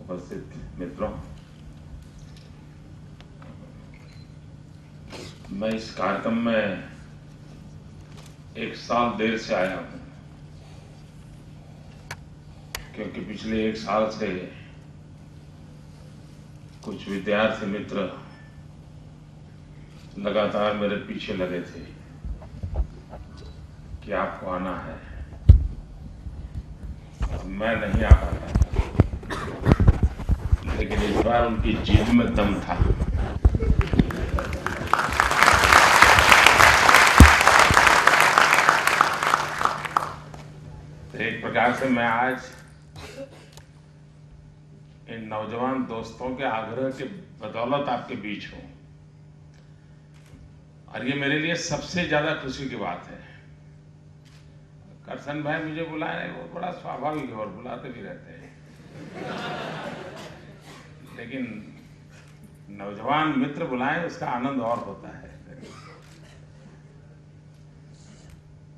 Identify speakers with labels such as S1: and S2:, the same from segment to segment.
S1: उपस्थित मित्रों, मैं इस कार्यक्रम में एक साल देर से आया हूं, क्योंकि पिछले एक साल से कुछ विद्यार्थी मित्र लगातार मेरे पीछे लगे थे कि आपको आना है। मैं नहीं आ पाता, लेकिन इस बार उनकी जिद में दम था। तो एक प्रकार से मैं आज इन नौजवान दोस्तों के आग्रह के बदौलत आपके बीच हूं, और ये मेरे लिए सबसे ज्यादा खुशी की बात है। करसन भाई मुझे बुलाए, वो बड़ा स्वाभाविक है और बुलाते भी रहते हैं, लेकिन नौजवान मित्र बुलाएं उसका आनंद और होता है।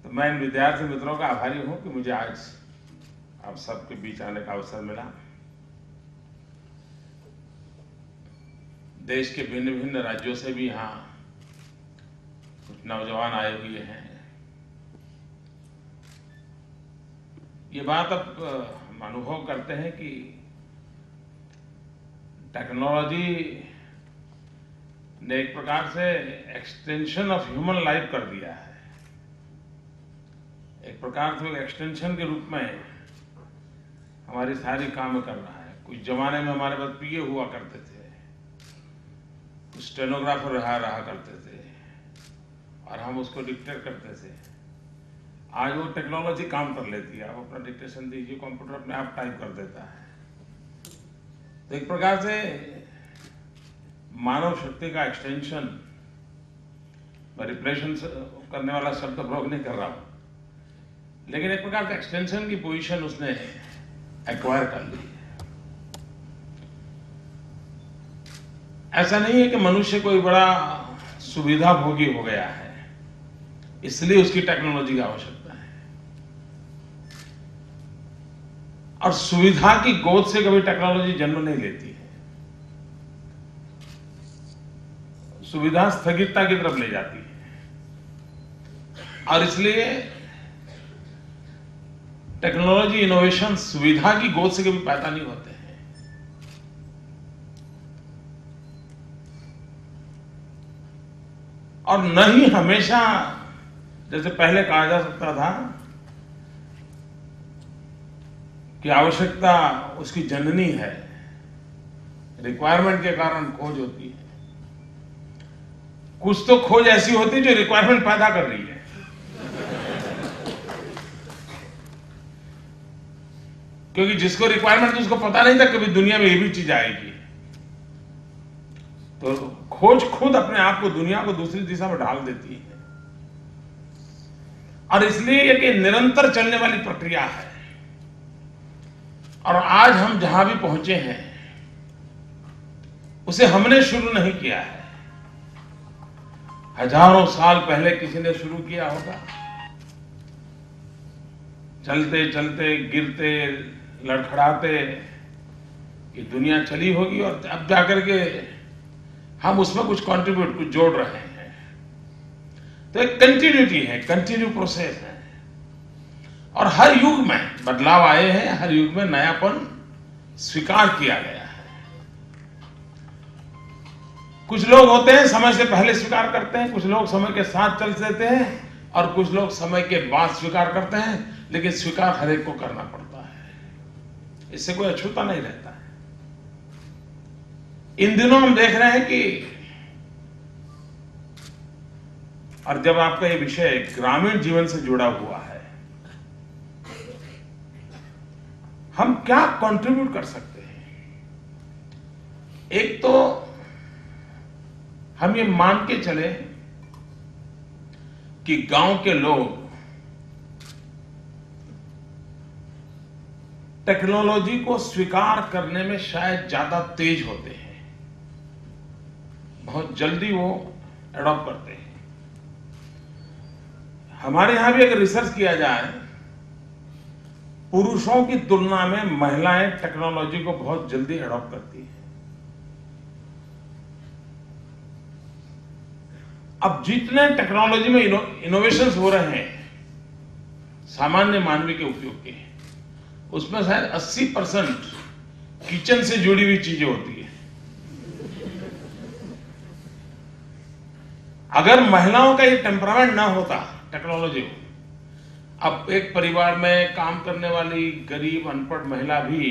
S1: तो मैं इन विद्यार्थी मित्रों का आभारी हूं कि मुझे आज आप सबके बीच आने का अवसर मिला। देश के भिन्न भिन्न राज्यों से भी यहाँ कुछ नौजवान आए हुए हैं। ये बात अब हम अनुभव करते हैं कि टेक्नोलॉजी ने एक प्रकार से एक्सटेंशन ऑफ ह्यूमन लाइफ कर दिया है। एक प्रकार से एक्सटेंशन के रूप में हमारी सारी काम कर रहा है। कुछ जमाने में हमारे पास पीए हुआ करते थे, कुछ स्टेनोग्राफर रहा करते थे, और हम उसको डिक्टेट करते थे। आज वो टेक्नोलॉजी काम कर लेती है। आप अपना डिक्टेशन दीजिए, कंप्यूटर अपने आप टाइप कर देता है। तो एक प्रकार से मानव शक्ति का एक्सटेंशन, मैं रिप्लेशन करने वाला शब्द प्रयोग नहीं कर रहा हूं, लेकिन एक प्रकार से एक्सटेंशन की पोजीशन उसने एक्वायर कर ली है। ऐसा नहीं है कि मनुष्य कोई बड़ा सुविधा भोगी हो गया है, इसलिए उसकी टेक्नोलॉजी की आवश्यकता है। और सुविधा की गोद से कभी टेक्नोलॉजी जन्म नहीं लेती है। सुविधा स्थगितता की तरफ ले जाती है, और इसलिए टेक्नोलॉजी इनोवेशन सुविधा की गोद से कभी पैदा नहीं होते हैं। और न ही हमेशा जैसे पहले कहा जा सकता था कि आवश्यकता उसकी जननी है, रिक्वायरमेंट के कारण खोज होती है। कुछ तो खोज ऐसी होती है जो रिक्वायरमेंट पैदा कर रही है। क्योंकि जिसको रिक्वायरमेंट थी उसको पता नहीं था कभी दुनिया में ये भी चीज आएगी। तो खोज खुद अपने आप को, दुनिया को दूसरी दिशा में ढाल देती है। और इसलिए ये निरंतर चलने वाली प्रक्रिया है। और आज हम जहां भी पहुंचे हैं उसे हमने शुरू नहीं किया है। हजारों साल पहले किसी ने शुरू किया होगा। चलते चलते, गिरते, लड़खड़ाते ये दुनिया चली होगी, और अब जाकर के हम उसमें कुछ कंट्रीब्यूट, कुछ जोड़ रहे हैं। तो एक कंटिन्यूटी है, कंटिन्यू प्रोसेस है। और हर युग में बदलाव आए हैं, हर युग में नयापन स्वीकार किया गया है। कुछ लोग होते हैं समय से पहले स्वीकार करते हैं, कुछ लोग समय के साथ चल देते हैं, और कुछ लोग समय के बाद स्वीकार करते हैं। लेकिन स्वीकार हर एक को करना पड़ता है, इससे कोई अछूता नहीं रहता है। इन दिनों हम देख रहे हैं कि, और जब आपका ये विषय ग्रामीण जीवन से जुड़ा हुआ है, हम क्या कंट्रीब्यूट कर सकते हैं। एक तो हम ये मान के चले कि गांव के लोग टेक्नोलॉजी को स्वीकार करने में शायद ज्यादा तेज होते हैं, बहुत जल्दी वो एडॉप्ट करते हैं। हमारे यहां भी अगर रिसर्च किया जाए पुरुषों की तुलना में महिलाएं टेक्नोलॉजी को बहुत जल्दी अडॉप्ट करती हैं। अब जितने टेक्नोलॉजी में इनोवेशंस हो रहे हैं सामान्य मानवी के उपयोग के, उसमें शायद 80% किचन से जुड़ी हुई चीजें होती है। अगर महिलाओं का ये टेम्परामेंट ना होता टेक्नोलॉजी को, अब एक परिवार में काम करने वाली गरीब अनपढ़ महिला भी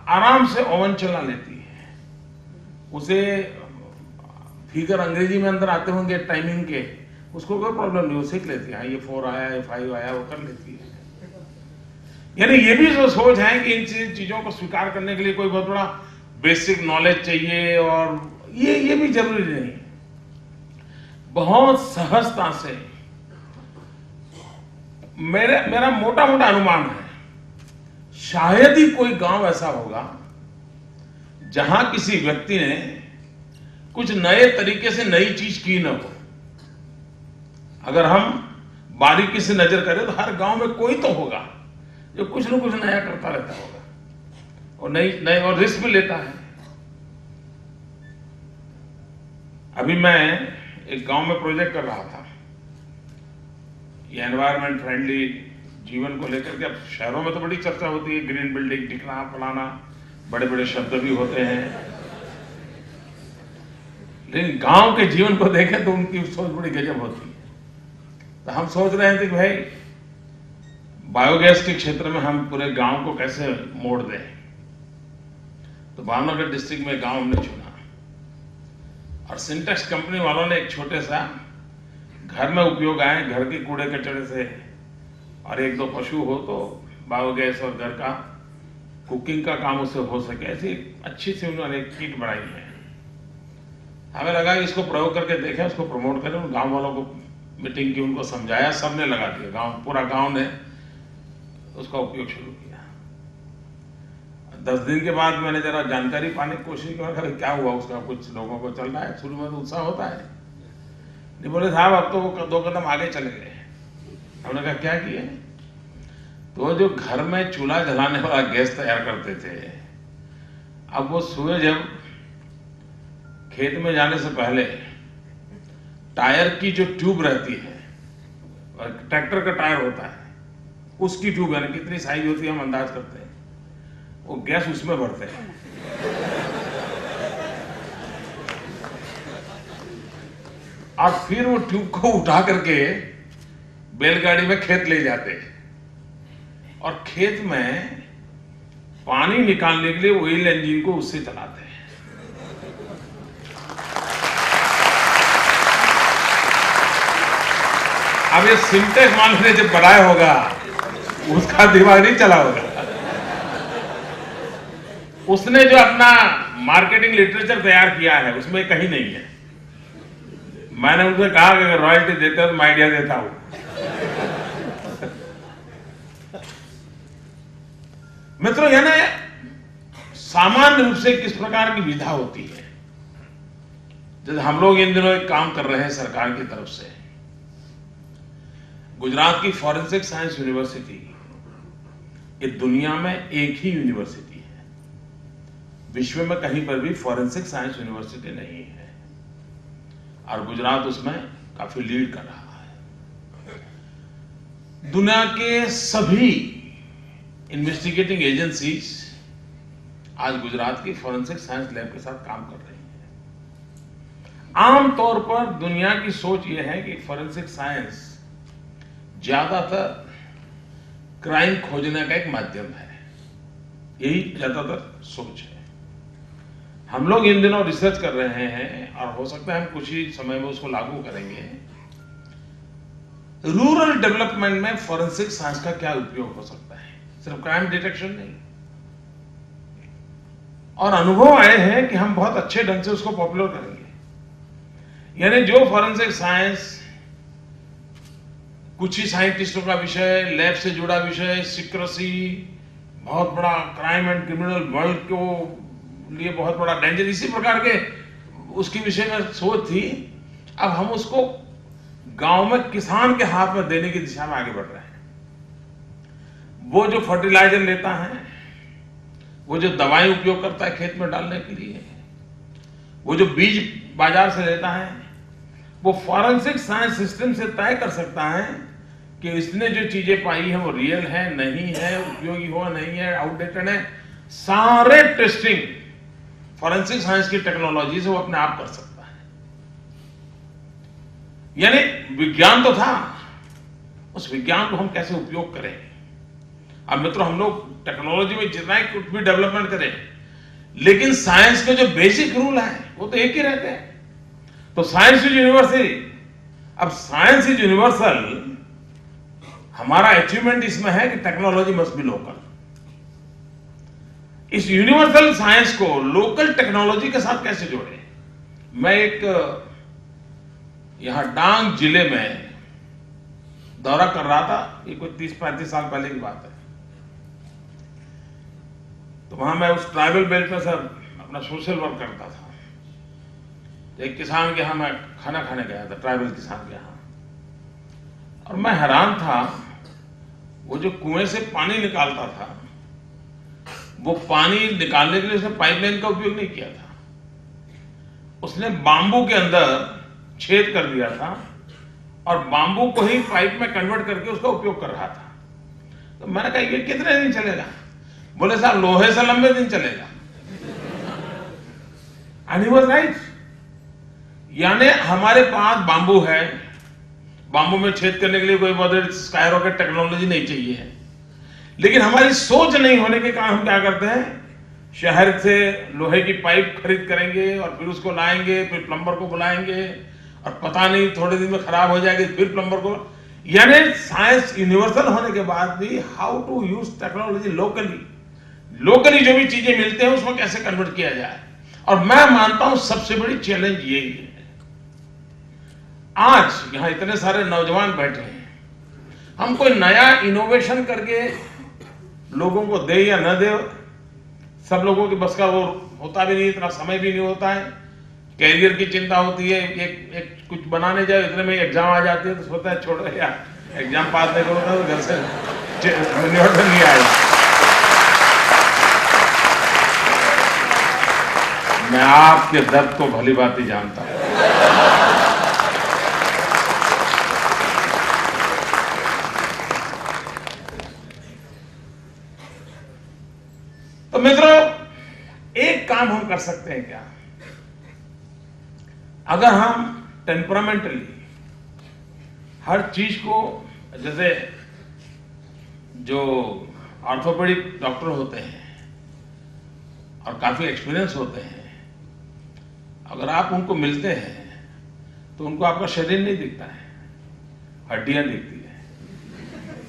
S1: आराम से ओवन चला लेती है। उसे फिगर अंग्रेजी में अंदर आते होंगे टाइमिंग के, उसको कोई प्रॉब्लम नहीं, वो सीख लेती है। हाँ, ये 4 आया, ये 5 आया, वो कर लेती है। यानी ये भी जो सोच है कि इन चीजों को स्वीकार करने के लिए कोई बहुत बड़ा बेसिक नॉलेज चाहिए, और ये भी जरूरी नहीं। बहुत सहजता से मेरा मोटा मोटा अनुमान है, शायद ही कोई गांव ऐसा होगा जहां किसी व्यक्ति ने कुछ नए तरीके से नई चीज की न हो। अगर हम बारीकी से नजर करें तो हर गांव में कोई तो होगा जो कुछ न कुछ नया करता रहता होगा, और नई और रिस्क भी लेता है। अभी मैं एक गांव में प्रोजेक्ट कर रहा था, ये एनवायरमेंट फ्रेंडली जीवन को लेकर के। अब शहरों में तो बड़ी चर्चा होती है, ग्रीन बिल्डिंग, टिकना, फलाना, बड़े बड़े शब्द भी होते हैं, लेकिन गांव के जीवन को देखें तो उनकी सोच बड़ी गजब होती है। तो हम सोच रहे थे कि भाई बायोगैस के क्षेत्र में हम पूरे गांव को कैसे मोड़ दें। तो भावनगर डिस्ट्रिक्ट में गांव हमने चुना, और सिंटेक्स कंपनी वालों ने एक छोटे सा घर में उपयोग आए, घर के कूड़े कचरे से, और 1-2 पशु हो तो बायोगैस और घर का कुकिंग का काम उससे हो सके, ऐसी अच्छी सी उन्होंने एक किट बनाई है। हमें लगा कि इसको प्रयोग करके देखें, उसको प्रमोट करें। गांव वालों को मीटिंग की, उनको समझाया, सबने लगा दिया, पूरा गांव ने उसका उपयोग शुरू किया। 10 दिन के बाद मैंने जरा जानकारी पाने की कोशिश की, क्या हुआ उसका, कुछ लोगों को चल रहा है। शुरू में तो उत्साह होता है, नहीं बोले साहब अब तो वो 2 कदम आगे चले गए। हमने कहा क्या किए? तो जो घर में चूल्हा जलाने वाला गैस तैयार करते थे, अब वो सुबह जब खेत में जाने से पहले टायर की जो ट्यूब रहती है, और ट्रैक्टर का टायर होता है, उसकी ट्यूब, यानी कितनी साइज होती है हम अंदाज करते हैं, वो गैस उसमें भरते हैं। और फिर वो ट्यूब को उठा करके बैलगाड़ी में खेत ले जाते हैं, और खेत में पानी निकालने के लिए ऑयल इंजन को उससे चलाते हैं। अब ये सिंटेक्स माल ने जब बनाया होगा, उसका दिमाग नहीं चला होगा। उसने जो अपना मार्केटिंग लिटरेचर तैयार किया है, उसमें कहीं नहीं है। मैंने उनसे कहा कि अगर रॉयल्टी देते हो तो मैं आइडिया देता हूं। मित्रों, यानी सामान्य रूप से किस प्रकार की विधा होती है। जैसे हम लोग इन दिनों एक काम कर रहे हैं सरकार की तरफ से, गुजरात की फॉरेंसिक साइंस यूनिवर्सिटी, ये दुनिया में एक ही यूनिवर्सिटी है, विश्व में कहीं पर भी फॉरेंसिक साइंस यूनिवर्सिटी नहीं है, और गुजरात उसमें काफी लीड कर रहा है। दुनिया के सभी इन्वेस्टिगेटिंग एजेंसीज आज गुजरात की फॉरेंसिक साइंस लैब के साथ काम कर रही हैं। आमतौर पर दुनिया की सोच यह है कि फॉरेंसिक साइंस ज्यादातर क्राइम खोजने का एक माध्यम है, यही ज्यादातर सोच है। हम लोग इन दिनों रिसर्च कर रहे हैं, और हो सकता है हम कुछ ही समय में उसको लागू करेंगे। रूरल डेवलपमेंट में फॉरेंसिक साइंस का क्या उपयोग हो सकता है, सिर्फ क्राइम डिटेक्शन नहीं। और अनुभव आए हैं कि हम बहुत अच्छे ढंग से उसको पॉपुलर करेंगे। यानी जो फॉरेंसिक साइंस कुछ ही साइंटिस्टों का विषय, लैब से जुड़ा विषय, सिक्रेसी, बहुत बड़ा क्राइम एंड क्रिमिनल वर्ल्ड को लिए बहुत बड़ा डेंजर, इसी प्रकार के उसके विषय में सोच थी। अब हम उसको गांव में किसान के हाथ में देने की दिशा में आगे बढ़ रहे हैं। वो जो फर्टिलाइजर लेता है, वो जो दवाई उपयोग करता है खेत में डालने के लिए, वो जो बीज बाजार से लेता है, वो फॉरेंसिक साइंस सिस्टम से तय कर सकता है कि इसने जो चीजें पाई है वो रियल है, नहीं है, उपयोगी हुआ नहीं है, आउटडेटेड है। सारे टेस्टिंग फॉरेंसिक साइंस की टेक्नोलॉजी से वो अपने आप कर सकता है। यानी विज्ञान तो था, उस विज्ञान को हम कैसे उपयोग करें। अब मित्रों, हम लोग टेक्नोलॉजी में जितना ही कुछ भी डेवलपमेंट करें, लेकिन साइंस के जो बेसिक रूल है वो तो एक ही रहते हैं। तो साइंस इज यूनिवर्सल। अब साइंस इज यूनिवर्सल, हमारा अचीवमेंट इसमें है कि टेक्नोलॉजी मस्ट बी लोकल। इस यूनिवर्सल साइंस को लोकल टेक्नोलॉजी के साथ कैसे जोड़े। मैं एक यहां डांग जिले में दौरा कर रहा था, ये कोई 30-35 साल पहले की बात है। तो वहां मैं उस ट्राइबल बेल्ट में सर अपना सोशल वर्क करता था। एक किसान के यहां मैं खाना खाने गया था, ट्राइबल किसान के यहां, और मैं हैरान था, वो जो कुएं से पानी निकालता था, वो पानी निकालने के लिए उसने पाइपलाइन का उपयोग नहीं किया था, उसने बांबू के अंदर छेद कर दिया था और बांबू को ही पाइप में कन्वर्ट करके उसका उपयोग कर रहा था। तो मैंने कहा ये कितने दिन चलेगा? बोले साहब लोहे से लंबे दिन चलेगा। And he was right. यानी हमारे पास बांबू है, बांबू में छेद करने के लिए कोई बहुत स्काई रॉकेट टेक्नोलॉजी नहीं चाहिए है, लेकिन हमारी सोच नहीं होने के कारण हम क्या करते हैं, शहर से लोहे की पाइप खरीद करेंगे और फिर उसको लाएंगे, फिर प्लम्बर को बुलाएंगे और पता नहीं थोड़े दिन में खराब हो जाएगी, फिर प्लम्बर को। यानी साइंस यूनिवर्सल होने के बाद भी how to use technology locally जो भी चीजें मिलते हैं उसको कैसे कन्वर्ट किया जाए। और मैं मानता हूं सबसे बड़ी चैलेंज यही है। आज यहां इतने सारे नौजवान बैठे हैं, हम कोई नया इनोवेशन करके लोगों को दे या न दे, सब लोगों के बस का वो होता भी नहीं, इतना समय भी नहीं होता है, कैरियर की चिंता होती है, एक कुछ बनाने जाए इतने में एग्जाम आ जाती है तो सोचता है छोड़ो यार, एग्जाम पास नहीं करूंगा तो घर से निवर्तन नहीं आएगा। मैं आपके दर्द को भली भांति जानता हूं। तो मित्रों, एक काम हम कर सकते हैं क्या, अगर हम टेम्परामेंटली हर चीज को, जैसे जो ऑर्थोपेडिक डॉक्टर होते हैं और काफी एक्सपीरियंस होते हैं, अगर आप उनको मिलते हैं तो उनको आपका शरीर नहीं दिखता है, हड्डियां दिखती है,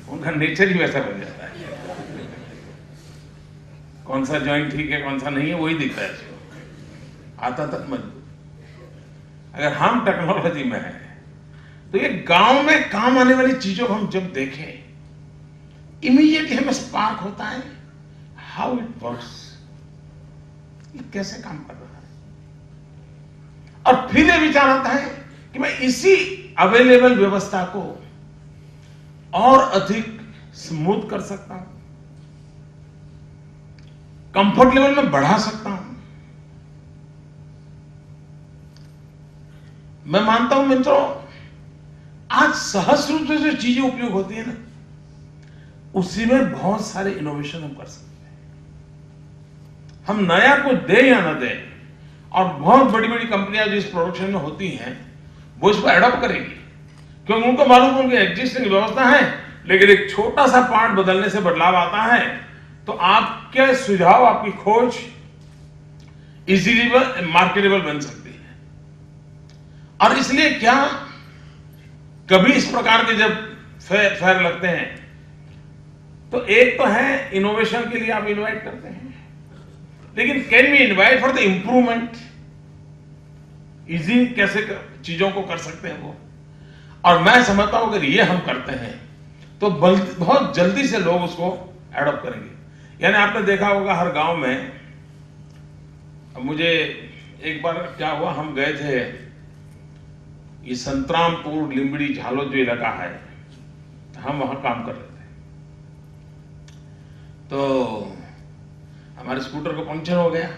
S1: उनका नेचर ही वैसा बन जाता है। कौन सा जॉइंट ठीक है कौन सा नहीं है वही दिखता है इसको, आता तक मजबूत। अगर हम टेक्नोलॉजी में हैं तो ये गांव में काम आने वाली चीजों को हम जब देखें, इमीडिएटली हमें स्पार्क होता है, हाउ इट वर्क्स, ये कैसे काम कर रहा है। और फिर ये विचार आता है कि मैं इसी अवेलेबल व्यवस्था को और अधिक स्मूथ कर सकता हूं, कंफर्ट लेवल में बढ़ा सकता हूं। मैं मानता हूं मित्रों, आज सहज रूप से जो चीजें उपयोग होती है ना, उसी में बहुत सारे इनोवेशन हम कर सकते हैं। हम नया कुछ दे या ना दे, और बहुत बड़ी बड़ी कंपनियां जो इस प्रोडक्शन में होती हैं वो इसको एडॉप्ट करेगी, क्योंकि उनको मालूम उनकी एग्जिस्टिंग व्यवस्था है, लेकिन एक छोटा सा पार्ट बदलने से बदलाव आता है, तो आपके सुझाव, आपकी खोज इजीली मार्केटेबल बन सकती है। और इसलिए क्या, कभी इस प्रकार के जब फेयर लगते हैं तो एक तो है इनोवेशन के लिए आप इनवाइट करते हैं, लेकिन can we invite for the improvement, easy कैसे चीजों को कर सकते हैं वो। और मैं समझता हूं अगर ये हम करते हैं तो बहुत जल्दी से लोग उसको एडॉप्ट करेंगे। यानी आपने देखा होगा हर गांव में, मुझे एक बार क्या हुआ, हम गए थे ये संतरामपुर, लिंबड़ी, झालो जो इलाका है, हम वहां काम कर रहे थे। तो हमारे स्कूटर को पंक्चर हो गया,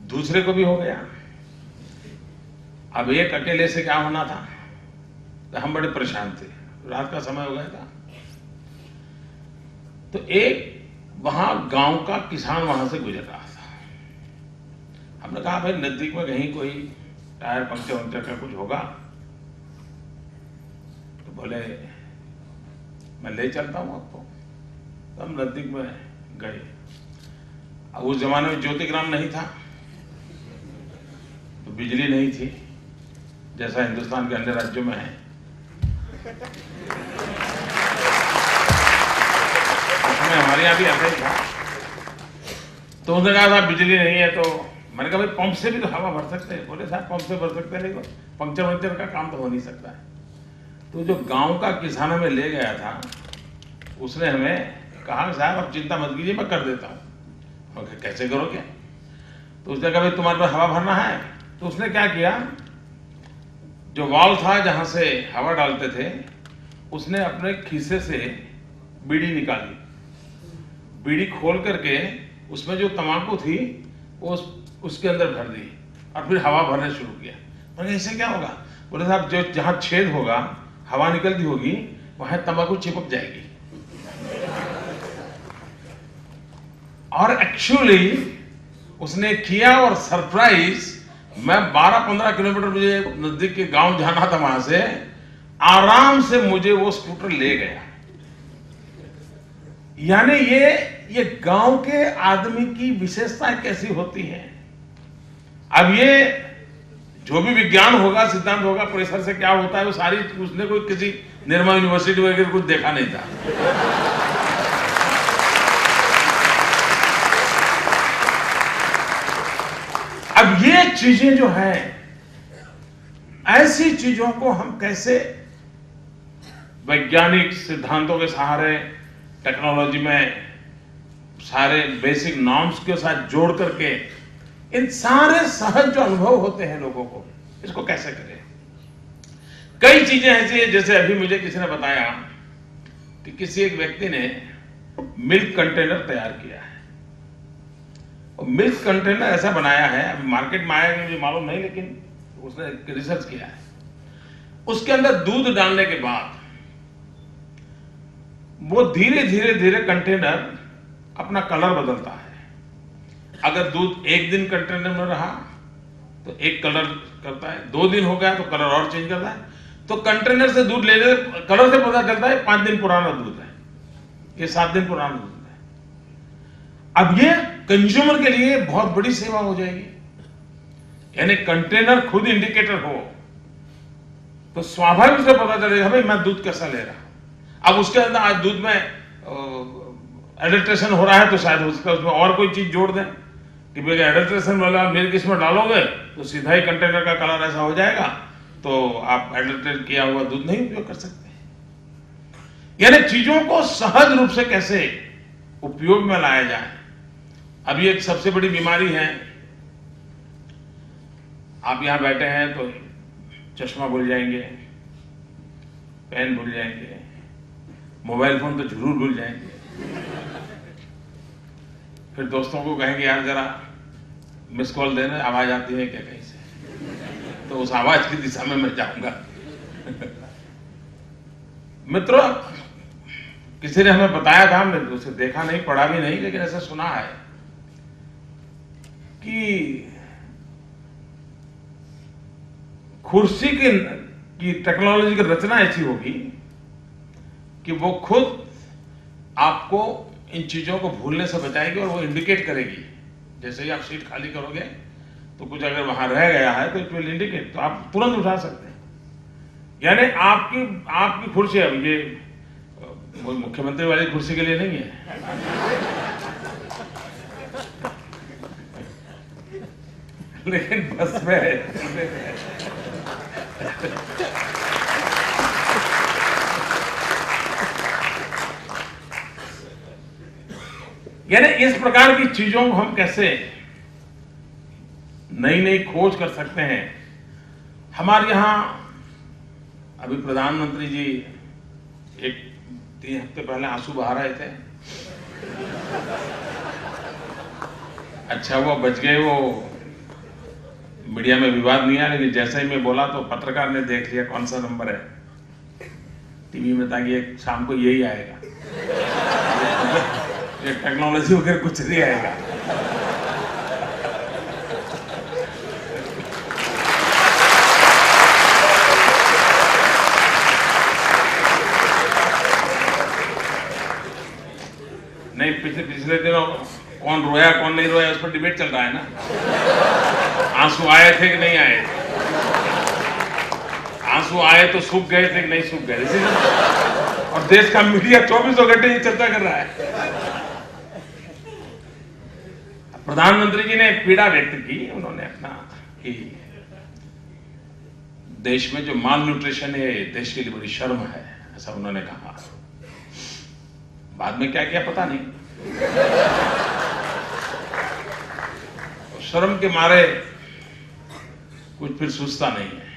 S1: दूसरे को भी हो गया। अब एक अकेले से क्या होना था, तो हम बड़े परेशान थे, रात का समय हो गया था। तो एक वहां गांव का किसान वहां से गुजर रहा था। हमने कहा भाई नजदीक में कहीं कोई टायर पंक्चर का कुछ होगा, तो बोले मैं ले चलता हूं आपको। तो हम नजदीक में गए। अब उस जमाने में ज्योतिग्राम नहीं था, तो बिजली नहीं थी जैसा हिंदुस्तान के अन्य राज्यों में है। उसमें हमारे यहाँ भी ऐसा ही था। तो उसने कहा था बिजली नहीं है, तो मैंने कहा भाई पंप से भी तो हवा भर सकते हैं। बोले साहब पंप से भर सकते हैं, लेकिन पंक्चर का काम तो हो नहीं सकता है। तो जो गांव का किसान हमें ले गया था, उसने हमें कहा साहब आप चिंता मत कीजिए, मैं कर देता हूं। कैसे करोगे? तो उसने कहा भाई तुम्हारे पास हवा भरना है। तो उसने क्या किया, जो वाल्व था जहां से हवा डालते थे, उसने अपने खीसे से बीड़ी निकाली, बीड़ी खोल करके उसमें जो तंबाकू थी वो उसके अंदर भर दी और फिर हवा भरने शुरू किया। मैंने इससे क्या होगा? बोले साहब जो जहां छेद होगा, हवा निकलती होगी, वहां तंबाकू चिपक जाएगी। और एक्चुअली उसने किया, और सरप्राइज, मैं 12-15 किलोमीटर मुझे नजदीक के गांव जाना था, वहां से आराम से मुझे वो स्कूटर ले गया। यानी ये गांव के आदमी की विशेषताएं कैसी होती हैं। अब ये जो भी विज्ञान होगा, सिद्धांत होगा, प्रेशर से क्या होता है, वो सारी उसने कोई किसी निर्मा यूनिवर्सिटी वगैरह कुछ देखा नहीं था। अब ये चीजें जो हैं, ऐसी चीजों को हम कैसे वैज्ञानिक सिद्धांतों के सहारे, टेक्नोलॉजी में सारे बेसिक नॉर्म्स के साथ जोड़ करके इन सारे सहज जो अनुभव होते हैं लोगों को, इसको कैसे करें। कई चीजें ऐसी हैं, जैसे अभी मुझे किसी ने बताया कि किसी एक व्यक्ति ने मिल्क कंटेनर तैयार किया है। और मिल्क कंटेनर ऐसा बनाया है, अभी मार्केट में आया मुझे मालूम नहीं, लेकिन उसने रिसर्च किया है। उसके अंदर दूध डालने के बाद वो धीरे धीरे धीरे कंटेनर अपना कलर बदलता है। अगर दूध एक दिन कंटेनर में रहा तो एक कलर करता है, 2 दिन हो गया तो कलर और चेंज करता है। तो कंटेनर से दूध लेने कलर से पता चलता है 5 दिन पुराना दूध है, ये 7 दिन पुराना दूध है। अब ये कंज्यूमर के लिए बहुत बड़ी सेवा हो जाएगी। यानी कंटेनर खुद इंडिकेटर हो तो स्वाभाविक से पता चलेगा भाई मैं दूध कैसा ले रहा हूं। अब उसके अंदर आज दूध में एडल्ट्रेशन हो रहा है, तो शायद उसमें और कोई चीज जोड़ दें कि भाई एडल्ट्रेशन वाला मिल्क इसमें डालोगे तो सीधा ही कंटेनर का कलर ऐसा हो जाएगा, तो आप एडल्ट्रेट किया हुआ दूध नहीं उपयोग कर सकते। यानी चीजों को सहज रूप से कैसे उपयोग में लाया जाए। अभी एक सबसे बड़ी बीमारी है, आप यहां बैठे हैं तो चश्मा भूल जाएंगे, पेन भूल जाएंगे, मोबाइल फोन तो जरूर भूल जाएंगे। फिर दोस्तों को कहेंगे यार जरा मिस कॉल देना, आवाज आती है क्या कहीं से, तो उस आवाज की दिशा में मैं जाऊंगा। मित्रों, किसी ने हमें बताया था, हमने उसे देखा नहीं, पढ़ा भी नहीं, लेकिन ऐसा सुना है कि कुर्सी की टेक्नोलॉजी की रचना ऐसी होगी कि वो खुद आपको इन चीजों को भूलने से बचाएगी और वो इंडिकेट करेगी। जैसे ही आप सीट खाली करोगे तो कुछ अगर वहां रह गया है तो इट विल इंडिकेट, तो आप तुरंत उठा सकते हैं। यानी आपकी कुर्सी, अब ये मुख्यमंत्री वाली कुर्सी के लिए नहीं है, लेकिन बस में यानी इस प्रकार की चीजों को हम कैसे नई नई खोज कर सकते हैं। हमारे यहां अभी प्रधानमंत्री जी 3 हफ्ते पहले आंसू बहा रहे थे अच्छा वो बच गए, वो मीडिया में विवाद नहीं आया, लेकिन जैसे ही मैं बोला तो पत्रकार ने देख लिया कौन सा नंबर है टीवी में, ताकि एक शाम को यही आएगा। ये टेक्नोलॉजी वगैरह कुछ नहीं आएगा। नहीं, पिछले दिनों कौन रोया कौन नहीं रोया उस पर डिबेट चल रहा है ना। आंसू आए थे कि नहीं आए, आंसू आए तो सूख गए थे कि नहीं सूख गए, और देश का मीडिया 24 घंटे ये चर्चा कर रहा है। प्रधानमंत्री जी ने पीड़ा व्यक्त की, उन्होंने अपना कि देश में जो माल न्यूट्रिशन है देश के लिए बड़ी शर्म है, ऐसा उन्होंने कहा। बाद में क्या किया पता नहीं, शर्म के मारे कुछ फिर सूझता नहीं है।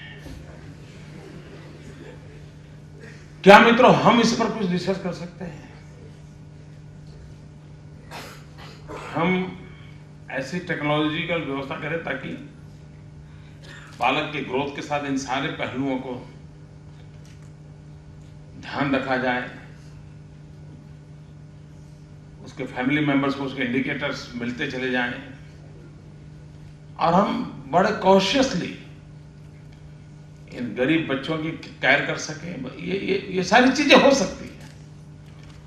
S1: क्या मित्रों हम इस पर कुछ रिसर्च कर सकते हैं? हम ऐसी टेक्नोलॉजिकल व्यवस्था करें ताकि बालक के ग्रोथ के साथ इन सारे पहलुओं को ध्यान रखा जाए, उसके फैमिली मेंबर्स को उसके इंडिकेटर्स मिलते चले जाएं, और हम बड़े कॉशियसली इन गरीब बच्चों की केयर कर सकें। ये सारी चीजें हो सकती हैं।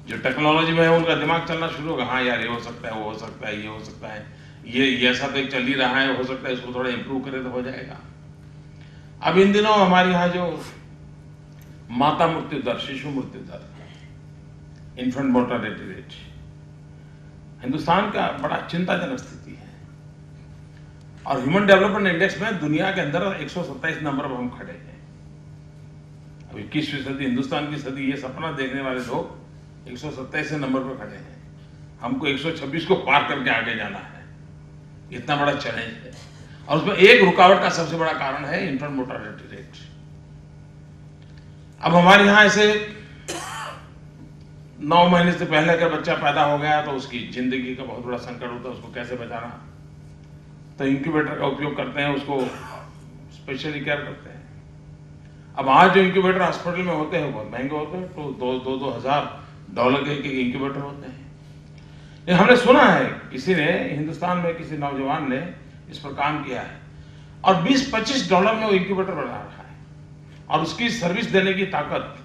S1: जो टेक्नोलॉजी में है उनका दिमाग चलना शुरू होगा, हाँ यार ये हो सकता है, वो हो सकता है, ये हो सकता है, ये ऐसा तो चल ही रहा है, हो सकता है इसको थोड़ा इंप्रूव करे तो हो जाएगा। अब इन दिनों हमारे यहाँ जो माता मृत्यु दर, शिशु मृत्यु दर, इन्फेंट मोर्टेलिटी रेट, हिंदुस्तान का बड़ा चिंताजनक स्थिति है। और ह्यूमन डेवलपमेंट इंडेक्स में दुनिया के अंदर 127 नंबर पर हम खड़े हैं। अब 21वीं सदी, हिंदुस्तान की सदी, ये सपना देखने वाले लोग 127 नंबर पर खड़े हैं। हमको 126 को पार करके आगे जाना है, इतना बड़ा चैलेंज है। और उसमें एक रुकावट का सबसे बड़ा कारण है इन्फेंट मोर्टेलिटी रेट। अब हमारे यहाँ ऐसे 9 महीने से पहले अगर बच्चा पैदा हो गया तो उसकी जिंदगी का बहुत बड़ा संकट होता है, उसको कैसे बचाना, तो इंक्यूबेटर का उपयोग करते हैं, उसको स्पेशली केयर करते हैं। अब आज जो इंक्यूबेटर हॉस्पिटल में होते हैं बहुत महंगे होते हैं, तो $2,000 के इंक्यूबेटर होते हैं। लेकिन हमने सुना है किसी ने, हिंदुस्तान में किसी नौजवान ने इस पर काम किया है और $20-25 में वो इंक्यूबेटर बना रहा है, और उसकी सर्विस देने की ताकत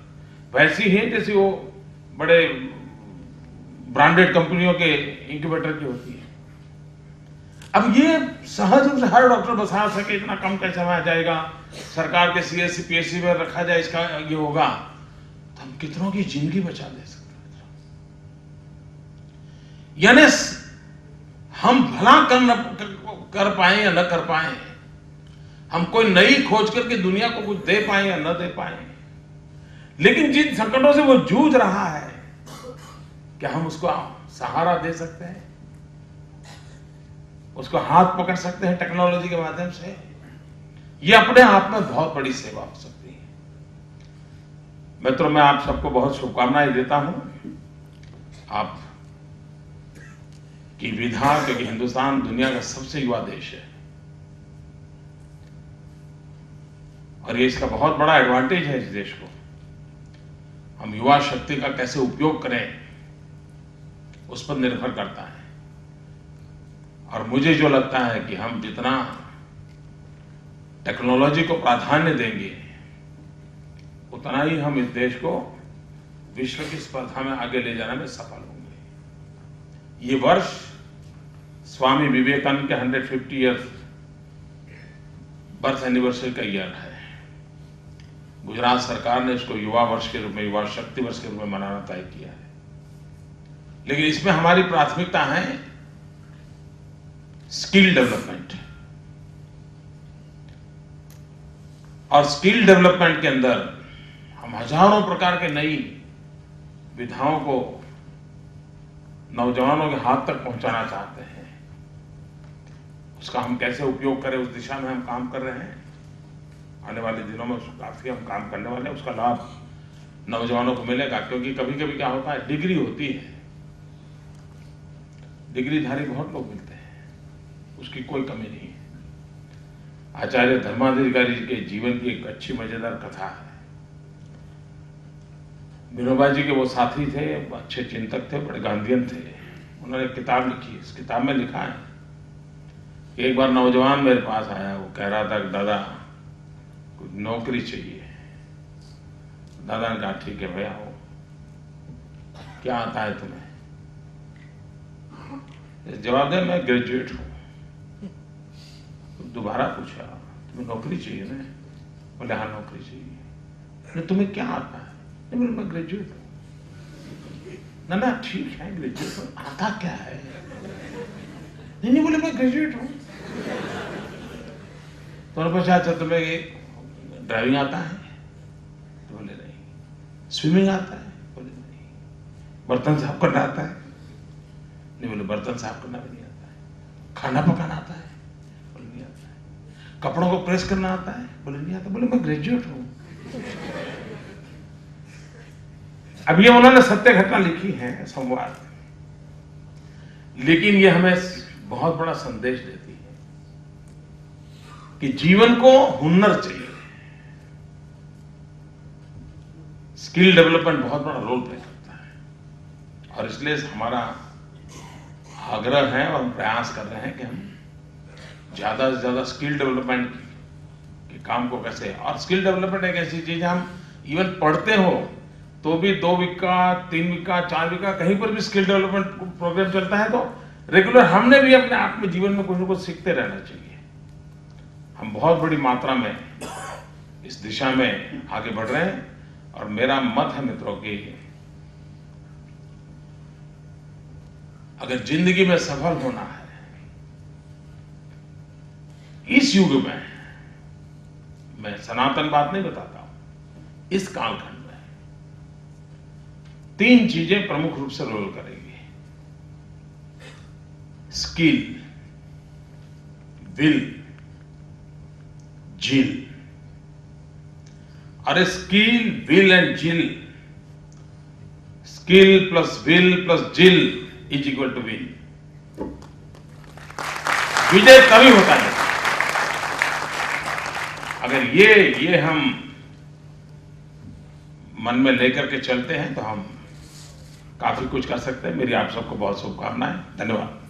S1: वैसी है जैसी वो बड़े ब्रांडेड कंपनियों के इंक्यूबेटर की होती है। अब ये सहज रूप से हर डॉक्टर बता सके इतना कम कैसे आ जाएगा, सरकार के CSC PSC में रखा जाए, इसका ये होगा तो हम कितनों की जिंदगी बचा दे सकते हैं। यानी हम भला कर पाए या न कर पाए, हम कोई नई खोज करके दुनिया को कुछ दे पाए या न दे पाए, लेकिन जिन संकटों से वो जूझ रहा है क्या हम उसको सहारा दे सकते हैं, उसको हाथ पकड़ सकते हैं टेक्नोलॉजी के माध्यम से? ये अपने आप में बहुत बड़ी सेवा हो सकती है। मित्रों, मैं आप सबको बहुत शुभकामनाएं देता हूं। आप की विधा, क्योंकि हिंदुस्तान दुनिया का सबसे युवा देश है और ये इसका बहुत बड़ा एडवांटेज है। इस देश को हम युवा शक्ति का कैसे उपयोग करें उस पर निर्भर करता है। और मुझे जो लगता है कि हम जितना टेक्नोलॉजी को प्राधान्य देंगे उतना ही हम इस देश को विश्व की स्पर्धा में आगे ले जाने में सफल होंगे। ये वर्ष स्वामी विवेकानंद के 150 ईयर्स बर्थ एनिवर्सरी का ईयर है। गुजरात सरकार ने इसको युवा वर्ष के रूप में, युवा शक्ति वर्ष के रूप में मनाना तय किया है। लेकिन इसमें हमारी प्राथमिकता है स्किल डेवलपमेंट, और स्किल डेवलपमेंट के अंदर हम हजारों प्रकार के नई विधाओं को नौजवानों के हाथ तक पहुंचाना चाहते हैं। उसका हम कैसे उपयोग करें, उस दिशा में हम काम कर रहे हैं। आने वाले दिनों में काफी हम काम करने वाले हैं, उसका लाभ नौजवानों को मिलेगा। क्योंकि कभी कभी क्या होता है, डिग्री होती है, डिग्रीधारी बहुत लोग मिलते हैं, उसकी कोई कमी नहीं है। आचार्य धर्माधिकारी के जीवन की एक अच्छी मजेदार कथा है। विनोबा जी के वो साथी थे, अच्छे चिंतक थे, बड़े गांधीयन थे। उन्होंने एक किताब लिखी। इस किताब में लिखा है कि एक बार नौजवान मेरे पास आया। वो कह रहा था कि दादा कुछ नौकरी चाहिए। दादा ने कहा ठीक है भैया, आओ, क्या आता है तुम्हें? जवाब दे मैं ग्रेजुएट हूं। दोबारा पूछा तुम्हें नौकरी चाहिए ना? बोले हाँ नौकरी चाहिए। तुम्हें क्या आता है? नहीं बोले मैं ग्रेजुएट हूं। ना ठीक है ग्रेजुएट हूं, आता क्या है? नहीं बोले मैं ग्रेजुएट हूं। तो उन्होंने पूछा अच्छा तुम्हें ड्राइविंग आता है? तो बोले नहीं। स्विमिंग आता है? बोले नहीं। बर्तन साफ करना आता है? नहीं बोले बर्तन साफ करना भी नहीं आता है। खाना पकाना आता है? बोले नहीं आता है। कपड़ों को प्रेस करना आता है? बोले नहीं आता। बोले मैं ग्रेजुएट हूं। अब ये उन्होंने सत्य घटना लिखी है, संवाद, लेकिन ये हमें बहुत बड़ा संदेश देती है कि जीवन को हुनर चाहिए। स्किल डेवलपमेंट बहुत बड़ा रोल प्ले करता है और इसलिए हमारा आग्रह है और प्रयास कर रहे हैं कि हम ज्यादा से ज्यादा स्किल डेवलपमेंट के काम को कैसे। और स्किल डेवलपमेंट एक ऐसी चीज है, हम इवन पढ़ते हो तो भी 2 वीक का, 3 वीक का, 4 वीक का कहीं पर भी स्किल डेवलपमेंट प्रोग्राम चलता है तो रेगुलर हमने भी अपने आप में जीवन में कुछ न कुछ सीखते रहना चाहिए। हम बहुत बड़ी मात्रा में इस दिशा में आगे बढ़ रहे हैं और मेरा मत है मित्रों कि अगर जिंदगी में सफल होना है इस युग में, मैं सनातन बात नहीं बताता हूं, इस कालखंड में 3 चीजें प्रमुख रूप से रोल करेंगी। स्किल, विल, जिल। अरे स्किल, विल एंड जिल, स्किल प्लस विल प्लस जिल इज इक्वल टू विन। विजय तभी होता है अगर ये हम मन में लेकर के चलते हैं तो हम काफी कुछ कर सकते हैं। मेरी आप सबको बहुत शुभकामनाएं। धन्यवाद।